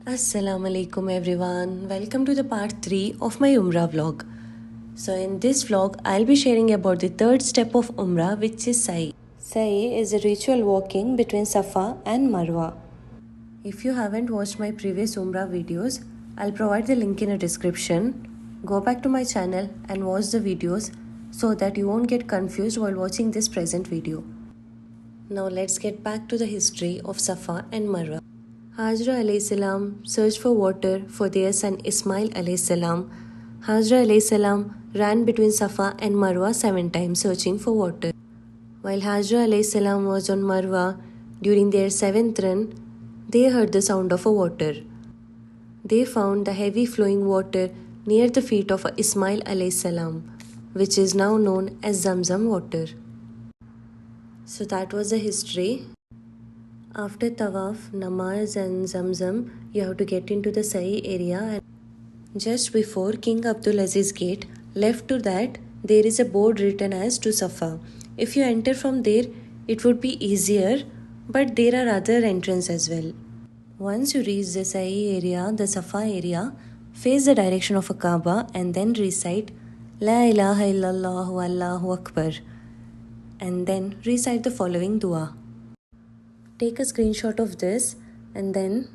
Assalamu alaikum everyone. Welcome to the part 3 of my Umrah vlog. So in this vlog, I'll be sharing about the third step of Umrah, which is Sa'i. Sa'i is a ritual walking between Safa and Marwa. If you haven't watched my previous Umrah videos, I'll provide the link in the description. Go back to my channel and watch the videos so that you won't get confused while watching this present video. Now let's get back to the history of Safa and Marwa. Hajra alayhi salam searched for water for their son Ismail alayhi salam. Hajra alayhi salam ran between Safa and Marwa 7 times searching for water. While Hajra alayhi salam was on Marwa during their 7th run, they heard the sound of a water. They found the heavy flowing water near the feet of Ismail alayhi salam, which is now known as Zamzam water. So that was the history. After Tawaf, Namaz and Zamzam, you have to get into the Sa'i area, and just before King Abdul Aziz Gate, left to that, there is a board written as to Safa. If you enter from there, it would be easier, but there are other entrances as well. Once you reach the Sa'i area, the Safa area, face the direction of a Kaaba and then recite La ilaha illallah Allahu Akbar, and then recite the following dua. Take a screenshot of this and then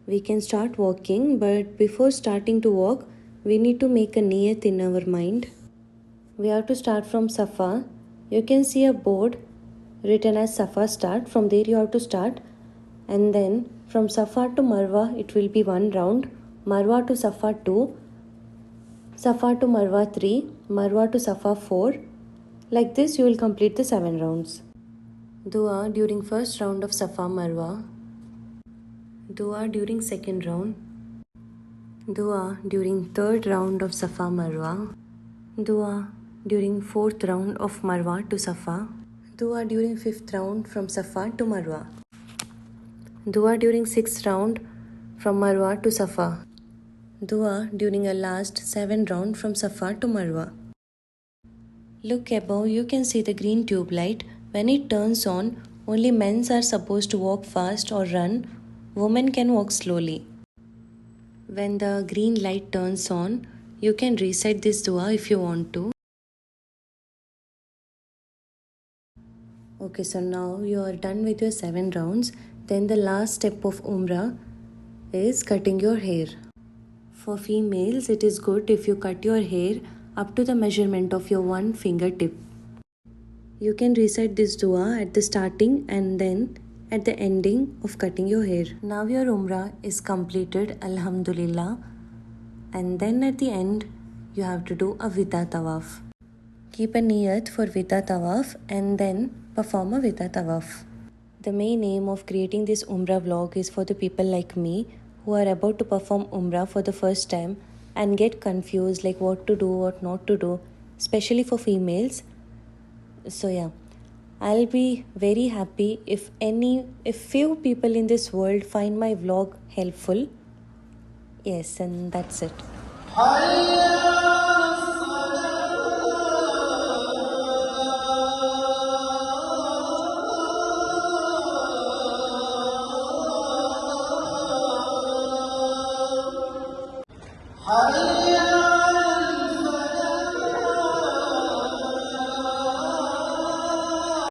we can start walking, but before starting to walk, we need to make a niyat in our mind. We have to start from Safa. You can see a board written as Safa start. From there you have to start, and then from Safa to Marwa it will be 1 round, Marwa to Safa 2, Safa to Marwa 3, Marwa to Safa 4. Like this you will complete the 7 rounds. Dua during first round of Safa Marwa, Dua during second round, Dua during third round of Safa Marwa, Dua during fourth round of Marwa to Safa, Dua during fifth round from Safa to Marwa, Dua during sixth round from Marwa to Safa, Dua during a last 7 round from Safa to Marwa. Look above, you can see the green tube light. When it turns on, only men are supposed to walk fast or run. Women can walk slowly. When the green light turns on, you can recite this dua if you want to. Okay, so now you are done with your 7 rounds. Then the last step of Umrah is cutting your hair. For females, it is good if you cut your hair up to the measurement of your 1 fingertip. You can recite this dua at the starting and then at the ending of cutting your hair. Now your Umrah is completed, Alhamdulillah. And then at the end, you have to do a Wida Tawaf. Keep a niyat for Wida Tawaf and then perform a Wida Tawaf. The main aim of creating this Umrah vlog is for the people like me who are about to perform Umrah for the first time and get confused like what to do, what not to do, especially for females. So yeah, I'll be very happy if few people in this world find my vlog helpful. Yes, and that's it.